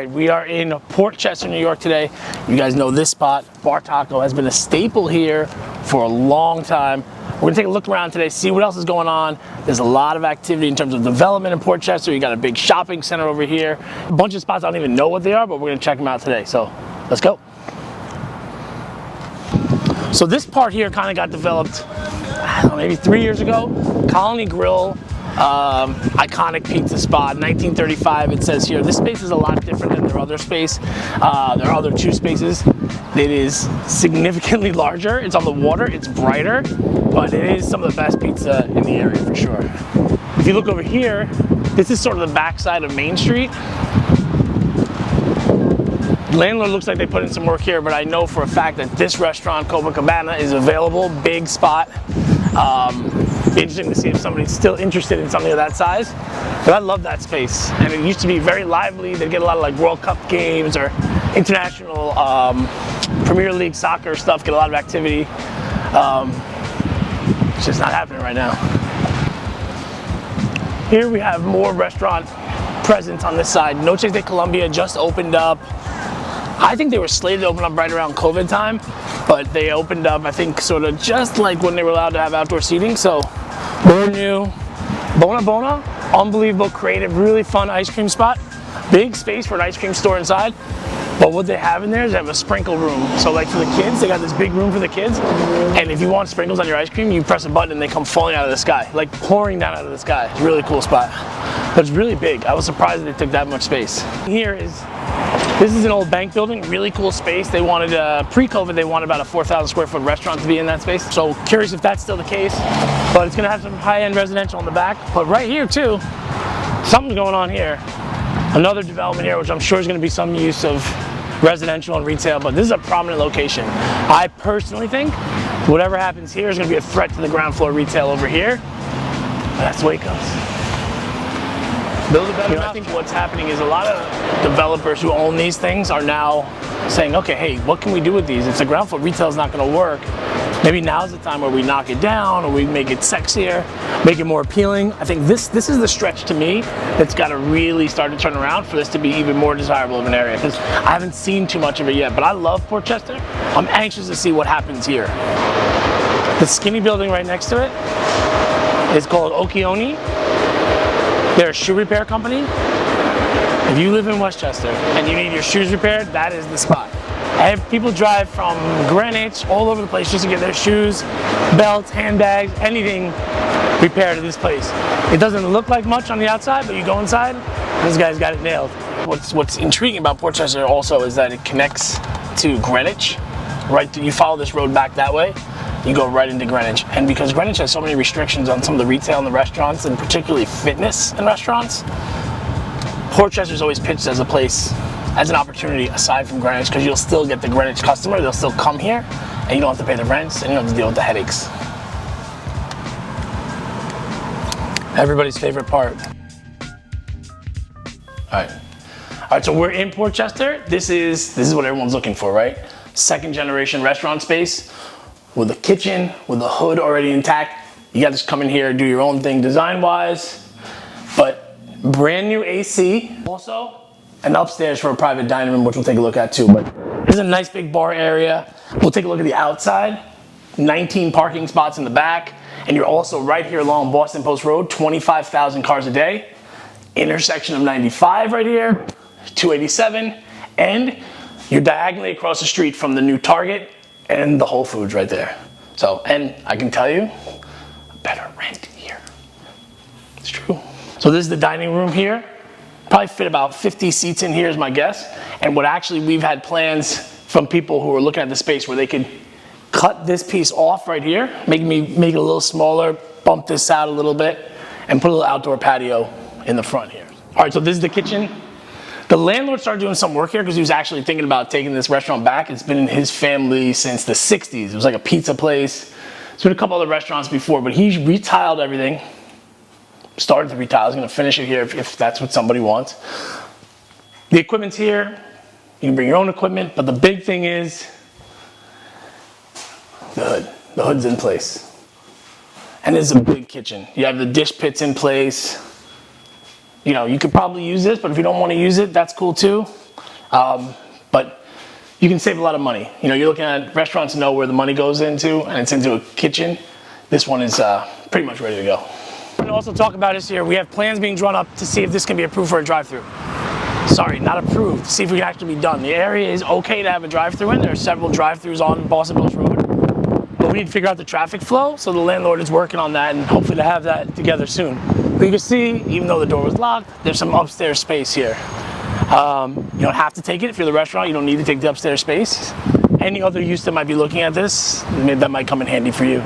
right, we are in Porchester, New York today. You guys know this spot. Bar Taco has been a staple here for a long time. We're gonna take a look around today, see what else is going on. There's a lot of activity in terms of development in Porchester. You got a big shopping center over here. A bunch of spots I don't even know what they are, but we're gonna check them out today. So let's go. So this part here kind of got developed, I don't know, maybe 3 years ago. Colony Grill, iconic pizza spot, 1935 it says here. This space is a lot different than their other space. Their other two spaces. It is significantly larger. It's on the water, it's brighter, but it is some of the best pizza in the area for sure. If you look over here, this is sort of the backside of Main Street. Landlord looks like they put in some work here, but I know for a fact that this restaurant, Copacabana, is available. Big spot. Be interesting to see if somebody's still interested in something of that size. But I love that space, and it used to be very lively. They get a lot of like World Cup games or international Premier League soccer stuff. Get a lot of activity. It's just not happening right now. Here we have more restaurant presence on this side. Noches de Colombia just opened up. I think they were slated to open up right around COVID time, but they opened up, I think, sort of just like when they were allowed to have outdoor seating. So, brand new. Bona Bona, unbelievable, creative, really fun ice cream spot. Big space for an ice cream store inside. But what they have in there is they have a sprinkle room. So like for the kids, they got this big room for the kids. And if you want sprinkles on your ice cream, you press a button and they come falling out of the sky, like pouring down out of the sky. It's a really cool spot. But it's really big. I was surprised that they took that much space. This is an old bank building, really cool space. They wanted, pre-COVID, they wanted about a 4,000 square foot restaurant to be in that space. So curious if that's still the case, but it's gonna have some high-end residential in the back. But right here too, something's going on here. Another development here, which I'm sure is gonna be some use of residential and retail, but this is a prominent location. I personally think whatever happens here is gonna be a threat to the ground floor retail over here. But that's the way it goes. I think what's happening is a lot of developers who own these things are now saying, okay, hey, what can we do with these? If the ground floor retail is not going to work, maybe now's the time where we knock it down or we make it sexier, make it more appealing. I think this is the stretch to me that's got to really start to turn around for this to be even more desirable of an area, because I haven't seen too much of it yet, but I love Porchester. I'm anxious to see what happens here. The skinny building right next to it is called Okioni. They're a shoe repair company. If you live in Westchester and you need your shoes repaired, that is the spot. People drive from Greenwich all over the place just to get their shoes, belts, handbags, anything repaired at this place. It doesn't look like much on the outside, but you go inside, this guy's got it nailed. What's intriguing about Porchester also is that it connects to Greenwich. Right, you follow this road back that way, you go right into Greenwich. And because Greenwich has so many restrictions on some of the retail and the restaurants, and particularly fitness and restaurants, Porchester's always pitched as a place, as an opportunity aside from Greenwich, because you'll still get the Greenwich customer, they'll still come here, and you don't have to pay the rents, and you don't have to deal with the headaches. Everybody's favorite part. All right, so we're in Porchester. This is what everyone's looking for, right? Second generation restaurant space with a kitchen, with the hood already intact. You got to just come in here, do your own thing design wise, but brand new AC. Also, and upstairs for a private dining room, which we'll take a look at too. But this is a nice big bar area. We'll take a look at the outside. 19 parking spots in the back. And you're also right here along Boston Post Road, 25,000 cars a day. Intersection of 95 right here, 287, and you're diagonally across the street from the new Target and the Whole Foods right there. So, and I can tell you, better rent here. It's true. So this is the dining room here. Probably fit about 50 seats in here is my guess. And what actually we've had plans from people who are looking at the space where they could cut this piece off right here, make it a little smaller, bump this out a little bit, and put a little outdoor patio in the front here. All right, so this is the kitchen. The landlord started doing some work here because he was actually thinking about taking this restaurant back. It's been in his family since the 60s. It was like a pizza place. There's been a couple other restaurants before, but he retiled everything. Started to retile. He's gonna finish it here if that's what somebody wants. The equipment's here. You can bring your own equipment, but the big thing is the hood. The hood's in place. And it's a big kitchen. You have the dish pits in place. You know, you could probably use this, but if you don't want to use it, that's cool too. But you can save a lot of money. You know, you're looking at restaurants know where the money goes into, and it's into a kitchen. This one is pretty much ready to go. And also talk about this here. We have plans being drawn up to see if this can be approved for a drive-through. Sorry, not approved. To see if we can actually be done. The area is okay to have a drive-through in. There are several drive-throughs on Boston Post Road. But we need to figure out the traffic flow, so the landlord is working on that and hopefully to have that together soon. But you can see, even though the door was locked, there's some upstairs space here. You don't have to take it if you're the restaurant. You don't need to take the upstairs space. Any other use that might be looking at this, maybe that might come in handy for you.